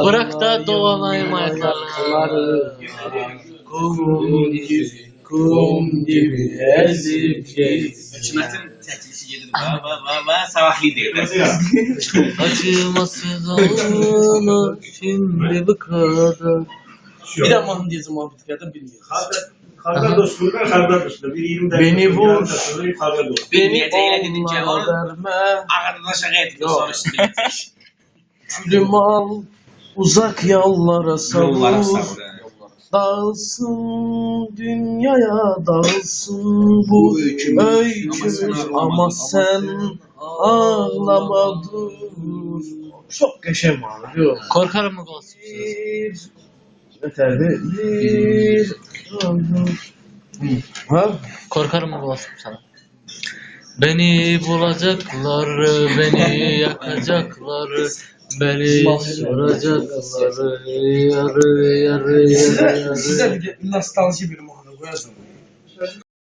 Bırak da dolanayım ayaklarını. Kum gibi ezip geçsin. Hükümetin təklisi gedir. Va savahli deyir. Acımasız onu şimdi bu kadar. Bir de mahım diyeceğim abi dikkatim bilmiyorum. Karga dostluğundan karga dostluğu. Bir 20 Beni vur. Karga dostluğu. Beni Eğlenince onlara verme. Ağırdan aşağı etki sonrası deyir. Külüm al. Uzak yollara Yollara savur. savur. Dağılsın dünyaya dağılsın bu öykümüz ama sen ağlama dur. Çok geçem abi diyor. Korkarım mı olsun? Bir yeterli bir ha? Korkarım mı olsun sana? Beni bulacaklar, beni yakacaklar, beni soracaklar, yarı. Size bir nostalji bir mahım koyarsın.